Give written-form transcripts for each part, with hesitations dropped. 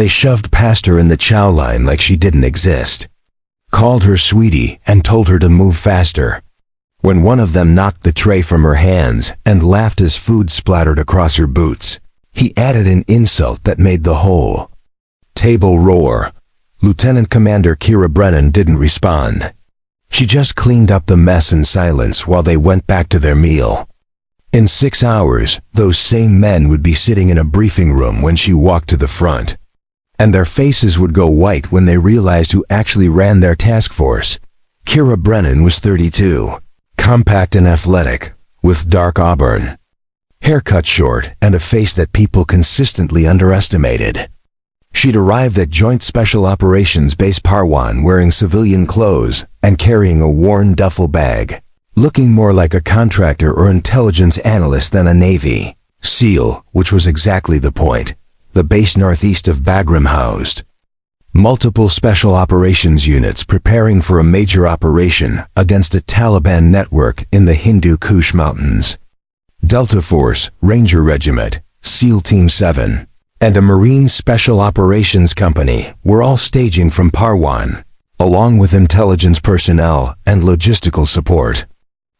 They shoved past her in the chow line like she didn't exist, called her sweetie, and told her to move faster. When one of them knocked the tray from her hands and laughed as food splattered across her boots, he added an insult that made the whole table roar. Lieutenant Commander Kira Brennan didn't respond. She just cleaned up the mess in silence while they went back to their meal. In 6 hours, those same men would be sitting in a briefing room when she walked to the front, and their faces would go white when they realized who actually ran their task force. Kira Brennan was 32, compact and athletic, with dark auburn hair cut short and a face that people consistently underestimated. She'd arrived at Joint Special Operations Base Parwan wearing civilian clothes and carrying a worn duffel bag, looking more like a contractor or intelligence analyst than a Navy SEAL, which was exactly the point. The base northeast of Bagram housed multiple special operations units preparing for a major operation against a Taliban network in the Hindu Kush Mountains. Delta Force, Ranger Regiment, SEAL Team 7, and a Marine Special Operations Company were all staging from Parwan, along with intelligence personnel and logistical support.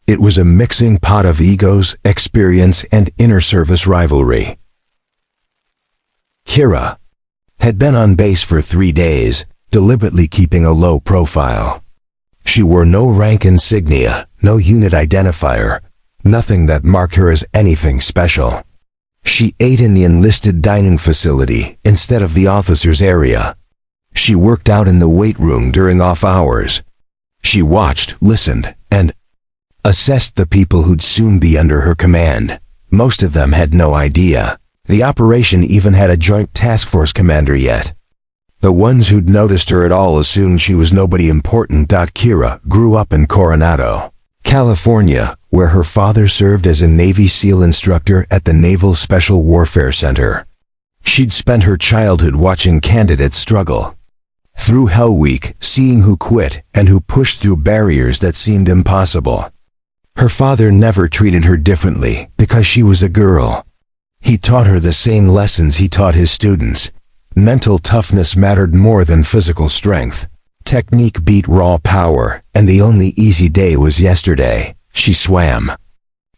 It was a mixing pot of egos, experience, and inter-service rivalry. Kira had been on base for 3 days, deliberately keeping a low profile. She wore no rank insignia, no unit identifier, nothing that marked her as anything special. She ate in the enlisted dining facility instead of the officers' area. She worked out in the weight room during off hours. She watched, listened, and assessed the people who'd soon be under her command. Most of them had no idea the operation even had a joint task force commander yet. The ones who'd noticed her at all assumed she was nobody important. Kira grew up in Coronado, California, where her father served as a Navy SEAL instructor at the Naval Special Warfare Center. She'd spent her childhood watching candidates struggle through Hell Week, seeing who quit and who pushed through barriers that seemed impossible. Her father never treated her differently because she was a girl. He taught her the same lessons he taught his students. Mental toughness mattered more than physical strength. Technique beat raw power, and the only easy day was yesterday. She swam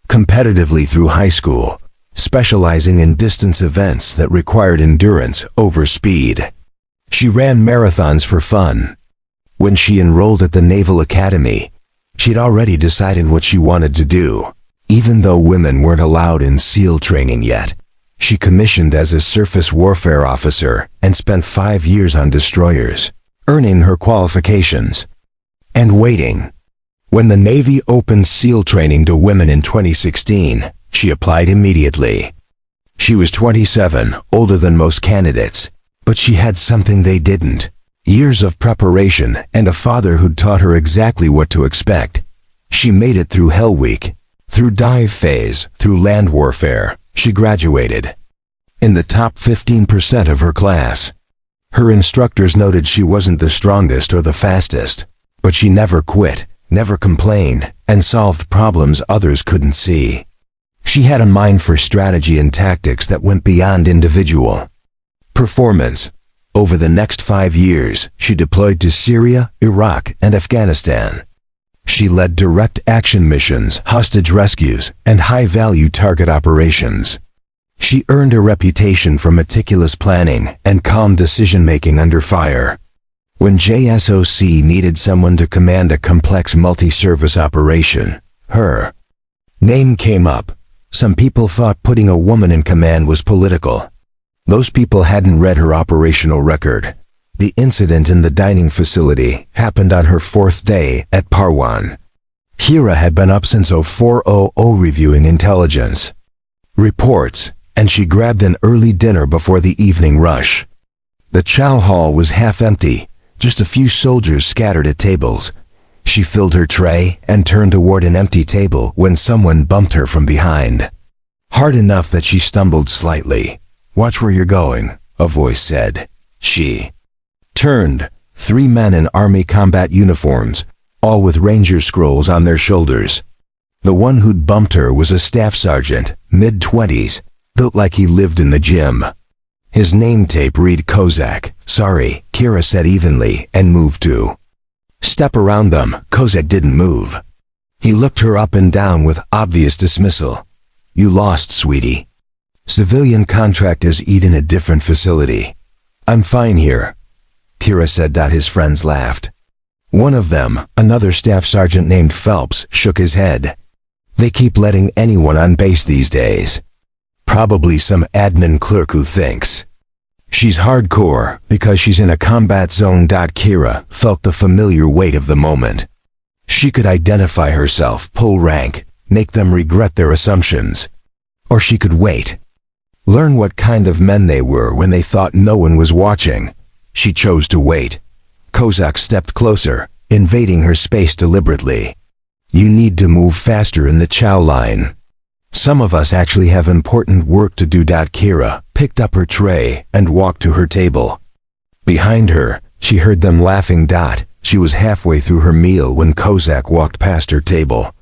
competitively through high school, specializing in distance events that required endurance over speed. She ran marathons for fun. When she enrolled at the Naval Academy, she'd already decided what she wanted to do. Even though women weren't allowed in SEAL training yet, she commissioned as a surface warfare officer and spent 5 years on destroyers, earning her qualifications and waiting. When the Navy opened SEAL training to women in 2016, she applied immediately. She was 27, older than most candidates, but she had something they didn't: years of preparation and a father who'd taught her exactly what to expect. She made it through Hell Week, through dive phase, through land warfare. She graduated in the top 15% of her class. Her instructors noted she wasn't the strongest or the fastest, but she never quit, never complained, and solved problems others couldn't see. She had a mind for strategy and tactics that went beyond individual performance. Over the next 5 years, she deployed to Syria, Iraq, and Afghanistan. She led direct action missions, hostage rescues, and high-value target operations. She earned a reputation for meticulous planning and calm decision-making under fire. When JSOC needed someone to command a complex multi-service operation, her name came up. Some people thought putting a woman in command was political. Those people hadn't read her operational record. The incident in the dining facility happened on her 4th day at Parwan. Kira had been up since 04:00 reviewing intelligence reports, and she grabbed an early dinner before the evening rush. The chow hall was half empty, just a few soldiers scattered at tables. She filled her tray and turned toward an empty table when someone bumped her from behind, hard enough that she stumbled slightly. "Watch where you're going," a voice said. She turned. 3 men in Army combat uniforms, all with Ranger scrolls on their shoulders. The one who'd bumped her was a staff sergeant, mid-20s, built like he lived in the gym. His name tape read Kozak. "Sorry," Kira said evenly and moved to step around them. Kozak didn't move. He looked her up and down with obvious dismissal. "You lost, sweetie. Civilian contractors eat in a different facility." "I'm fine here," Kira said. His friends laughed. One of them, another staff sergeant named Phelps, shook his head. "They keep letting anyone on base these days. Probably some admin clerk who thinks she's hardcore because she's in a combat zone." Kira felt the familiar weight of the moment. She could identify herself, pull rank, make them regret their assumptions. Or she could wait. Learn what kind of men they were when they thought no one was watching. She chose to wait. Kozak stepped closer, invading her space deliberately. "You need to move faster in the chow line. Some of us actually have important work to do." Kira picked up her tray and walked to her table. Behind her, she heard them laughing. She was halfway through her meal when Kozak walked past her table.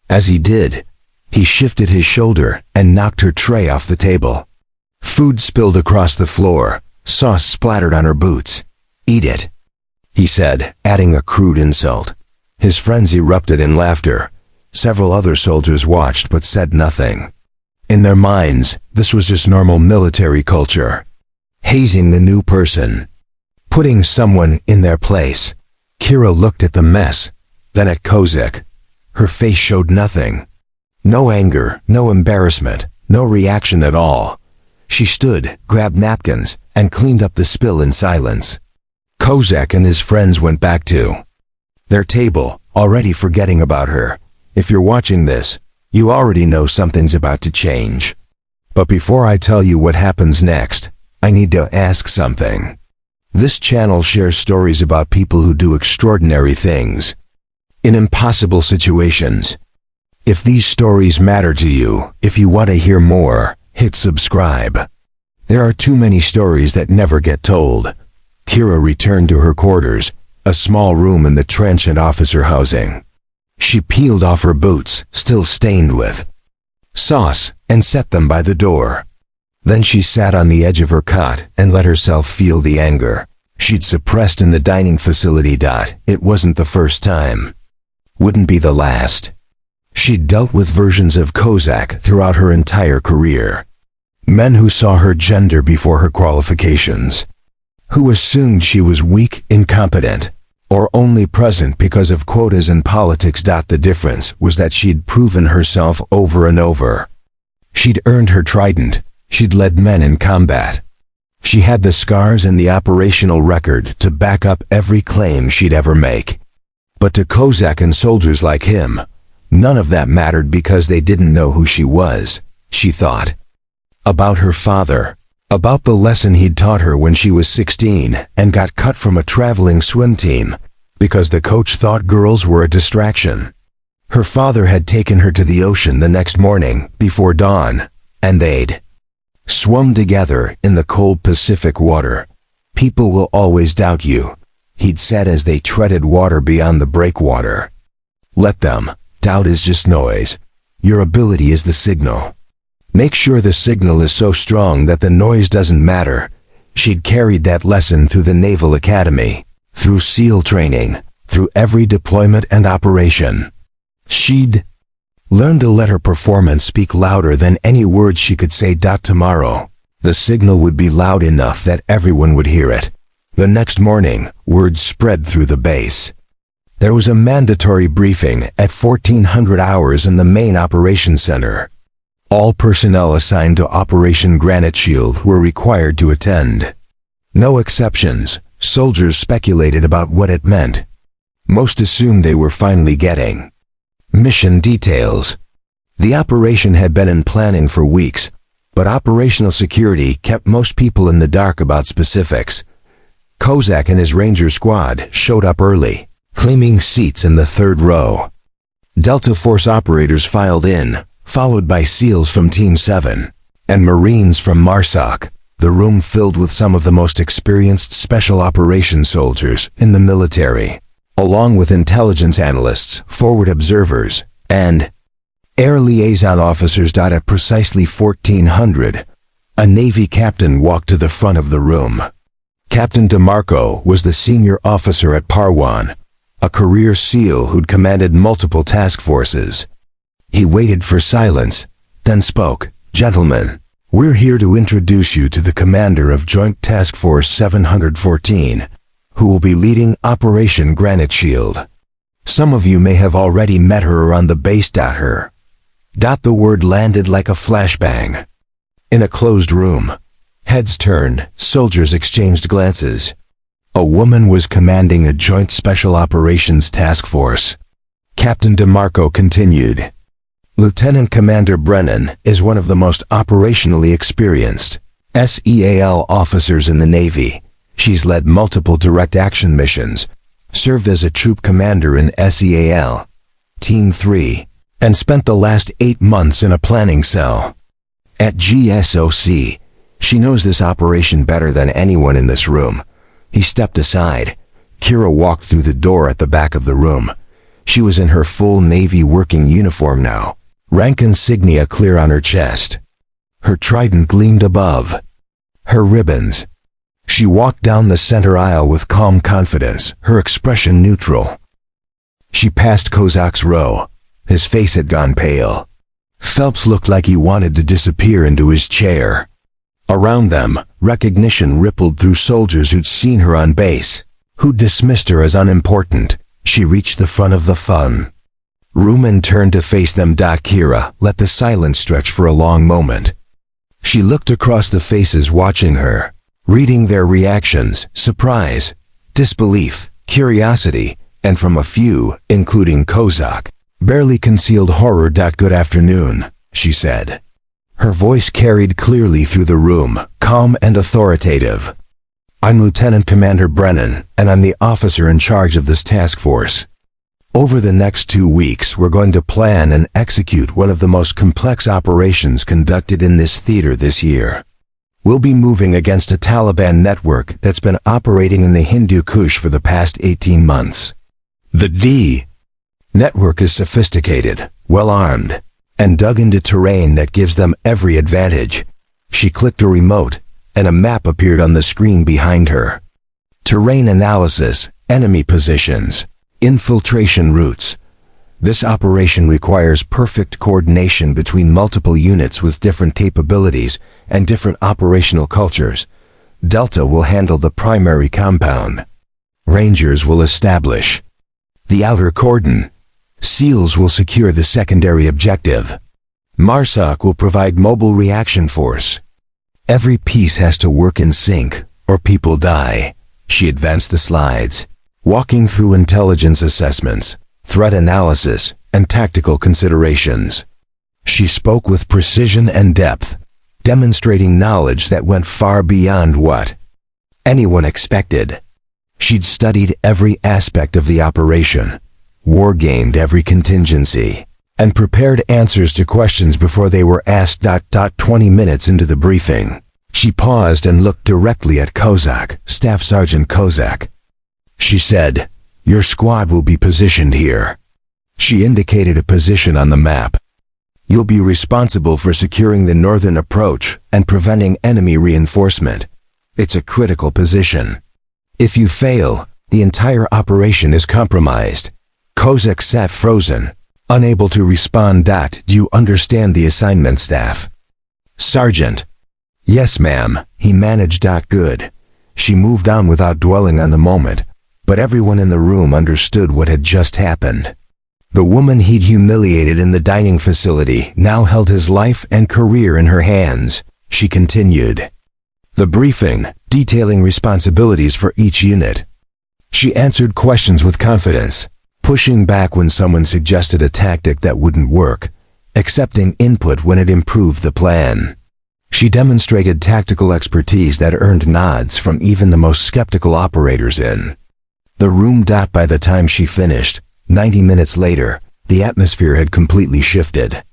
As he did, he shifted his shoulder and knocked her tray off the table. Food spilled across the floor, sauce splattered on her boots. "Eat it," he said, adding a crude insult. His friends erupted in laughter. Several other soldiers watched but said nothing. In their minds, this was just normal military culture. Hazing the new person. Putting someone in their place. Kira looked at the mess, then at Kozak. Her face showed nothing. No anger, no embarrassment, no reaction at all. She stood, grabbed napkins, and cleaned up the spill in silence. Kozak and his friends went back to their table, already forgetting about her. If you're watching this, you already know something's about to change. But before I tell you what happens next, I need to ask something. This channel shares stories about people who do extraordinary things in impossible situations. If these stories matter to you, if you want to hear more, hit subscribe. There are too many stories that never get told. Kira returned to her quarters, a small room in the transient officer housing. She peeled off her boots, still stained with sauce, and set them by the door. Then she sat on the edge of her cot and let herself feel the anger she'd suppressed in the dining facility. It wasn't the first time. Wouldn't be the last. She'd dealt with versions of Kozak throughout her entire career. Men who saw her gender before her qualifications. Who assumed she was weak, incompetent, or only present because of quotas and politics. The difference was that she'd proven herself over and over. She'd earned her trident. She'd led men in combat. She had the scars and the operational record to back up every claim she'd ever make. But to Kozak and soldiers like him, none of that mattered because they didn't know who she was, she thought. About her father. About the lesson he'd taught her when she was 16 and got cut from a traveling swim team because the coach thought girls were a distraction. Her father had taken her to the ocean the next morning before dawn, and they'd swum together in the cold Pacific water. "People will always doubt you," he'd said as they treaded water beyond the breakwater. "Let them. Doubt is just noise. Your ability is the signal. Make sure the signal is so strong that the noise doesn't matter." She'd carried that lesson through the Naval Academy, through SEAL training, through every deployment and operation. She'd learned to let her performance speak louder than any words she could say. Tomorrow, the signal would be loud enough that everyone would hear it. The next morning, word spread through the base. There was a mandatory briefing at 1400 hours in the main operations center. All personnel assigned to Operation Granite Shield were required to attend. No exceptions. Soldiers speculated about what it meant. Most assumed they were finally getting mission details. The operation had been in planning for weeks, but operational security kept most people in the dark about specifics. Kozak and his Ranger squad showed up early, claiming seats in the third row. Delta Force operators filed in, followed by SEALs from Team 7, and Marines from MARSOC, the room filled with some of the most experienced special operations soldiers in the military, along with intelligence analysts, forward observers, and air liaison officers. At precisely 1400, A Navy captain walked to the front of the room. Captain DeMarco was the senior officer at Parwan, a career SEAL who'd commanded multiple task forces. He waited for silence, then spoke. "Gentlemen, we're here to introduce you to the commander of Joint Task Force 714, who will be leading Operation Granite Shield. Some of you may have already met her around the base. Her. The word landed like a flashbang. In a closed room, heads turned, soldiers exchanged glances. A woman was commanding a Joint Special Operations Task Force. Captain DeMarco continued. Lieutenant Commander Brennan is one of the most operationally experienced SEAL officers in the Navy. She's led multiple direct action missions, served as a troop commander in SEAL Team 3, and spent the last 8 months in a planning cell. At GSOC, she knows this operation better than anyone in this room." He stepped aside. Kira walked through the door at the back of the room. She was in her full Navy working uniform now, rank insignia clear on her chest. Her trident gleamed above her ribbons. She walked down the center aisle with calm confidence, her expression neutral. She passed Kozak's row. His face had gone pale. Phelps looked like he wanted to disappear into his chair. Around them, recognition rippled through soldiers who'd seen her on base, who'd dismissed her as unimportant. She reached the front of the fun room and turned to face them. Kira let the silence stretch for a long moment. She looked across the faces watching her, reading their reactions: surprise, disbelief, curiosity, and from a few, including Kozak, barely concealed horror. "Good afternoon," she said. Her voice carried clearly through the room, calm and authoritative. "I'm Lieutenant Commander Brennan, and I'm the officer in charge of this task force. Over the next 2 weeks, we're going to plan and execute one of the most complex operations conducted in this theater this year. We'll be moving against a Taliban network that's been operating in the Hindu Kush for the past 18 months. The D network is sophisticated, well-armed, and dug into terrain that gives them every advantage." She clicked a remote, and a map appeared on the screen behind her. Terrain analysis, enemy positions, infiltration routes. This operation requires perfect coordination between multiple units with different capabilities and different operational cultures. Delta will handle the primary compound. Rangers will establish the outer cordon. SEALs will secure the secondary objective. MARSOC will provide mobile reaction force. Every piece has to work in sync, or people die. She advanced the slides, walking through intelligence assessments, threat analysis, and tactical considerations. She spoke with precision and depth, demonstrating knowledge that went far beyond what anyone expected. She'd studied every aspect of the operation, war-gamed every contingency, and prepared answers to questions before they were asked. 20 minutes into the briefing, she paused and looked directly at Kozak, Staff Sergeant Kozak. She said, "Your squad will be positioned here." She indicated a position on the map. "You'll be responsible for securing the northern approach and preventing enemy reinforcement. It's a critical position. If you fail, the entire operation is compromised." Kozak sat frozen, unable to respond. "Do you understand the assignment, Staff?" "Sergeant." "Yes, ma'am," he managed. "Good." She moved on without dwelling on the moment, but everyone in the room understood what had just happened. The woman he'd humiliated in the dining facility now held his life and career in her hands. She continued the briefing, detailing responsibilities for each unit. She answered questions with confidence, pushing back when someone suggested a tactic that wouldn't work, accepting input when it improved the plan. She demonstrated tactical expertise that earned nods from even the most skeptical operators in the room. By the time she finished, 90 minutes later, the atmosphere had completely shifted.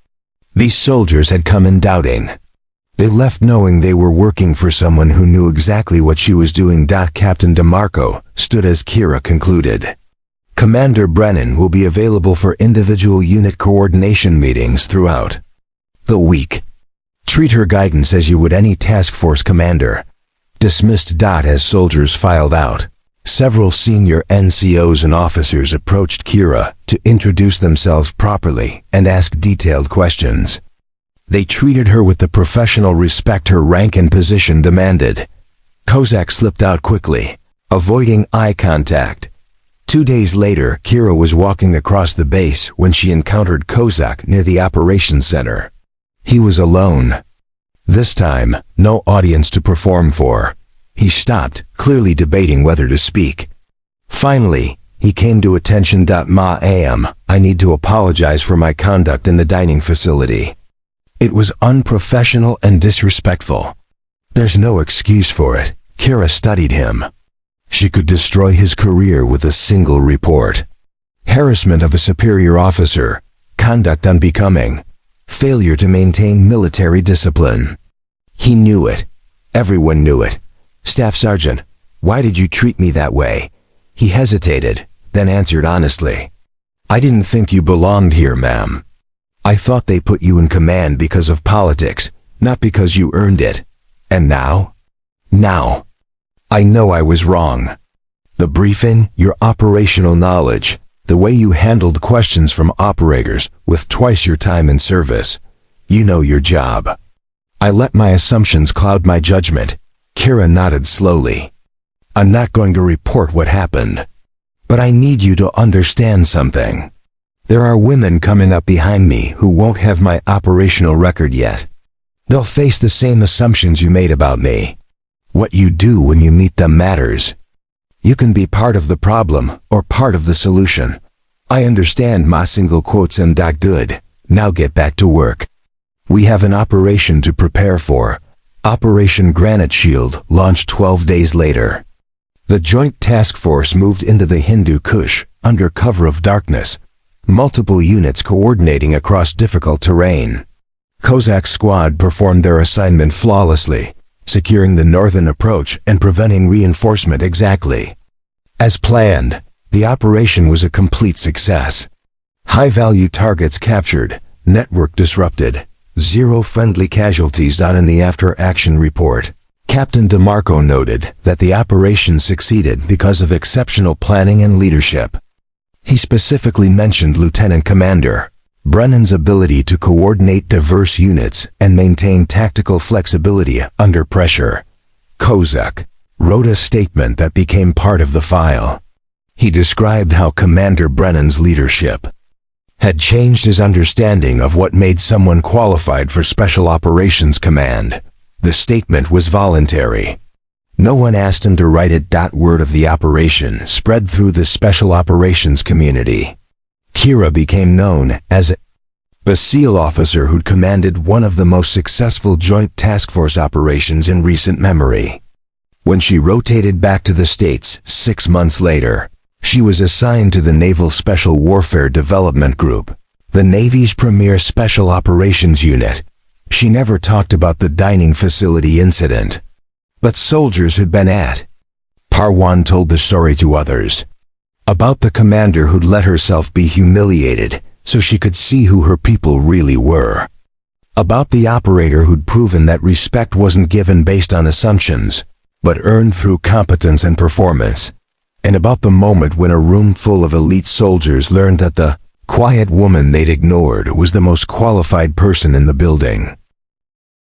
These soldiers had come in doubting. They left knowing they were working for someone who knew exactly what she was doing. Captain DeMarco stood as Kira concluded. Commander Brennan will be available for individual unit coordination meetings throughout the week. Treat her guidance as you would any task force commander. Dismissed. As soldiers filed out, several senior NCOs and officers approached Kira to introduce themselves properly and ask detailed questions. They treated her with the professional respect her rank and position demanded. Kozak slipped out quickly, avoiding eye contact. 2 days later, Kira was walking across the base when she encountered Kozak near the operations center. He was alone. This time, no audience to perform for. He stopped, clearly debating whether to speak. Finally, he came to attention. Ma'am, I need to apologize for my conduct in the dining facility. It was unprofessional and disrespectful. There's no excuse for it. Kira studied him. She could destroy his career with a single report. Harassment of a superior officer, conduct unbecoming, failure to maintain military discipline. He knew it. Everyone knew it. Staff Sergeant, why did you treat me that way? He hesitated, then answered honestly. I didn't think you belonged here, ma'am. I thought they put you in command because of politics, not because you earned it. And now? Now. I know I was wrong. The briefing, your operational knowledge, the way you handled questions from operators with twice your time in service. You know your job. I let my assumptions cloud my judgment. Kira nodded slowly. I'm not going to report what happened. But I need you to understand something. There are women coming up behind me who won't have my operational record yet. They'll face the same assumptions you made about me. What you do when you meet them matters. You can be part of the problem or part of the solution. I understand my single quotes and that good. Now get back to work. We have an operation to prepare for. Operation Granite Shield launched 12 days later. The Joint Task Force moved into the Hindu Kush under cover of darkness, multiple units coordinating across difficult terrain. Kozak's squad performed their assignment flawlessly, securing the northern approach and preventing reinforcement exactly. As planned, the operation was a complete success. High-value targets captured, network disrupted, 0 friendly casualties. In the after-action report, Captain DeMarco noted that the operation succeeded because of exceptional planning and leadership. He specifically mentioned Lieutenant Commander Brennan's ability to coordinate diverse units and maintain tactical flexibility under pressure. Kozak wrote a statement that became part of the file. He described how Commander Brennan's leadership had changed his understanding of what made someone qualified for Special Operations Command. The statement was voluntary. No one asked him to write it. Word of the operation spread through the Special Operations community. Kira became known as a SEAL officer who'd commanded one of the most successful Joint Task Force operations in recent memory. When she rotated back to the States 6 months later, she was assigned to the Naval Special Warfare Development Group, the Navy's premier special operations unit. She never talked about the dining facility incident, but soldiers had been at. Parwan told the story to others. About the commander who'd let herself be humiliated so she could see who her people really were. About the operator who'd proven that respect wasn't given based on assumptions, but earned through competence and performance. And about the moment when a room full of elite soldiers learned that the quiet woman they'd ignored was the most qualified person in the building.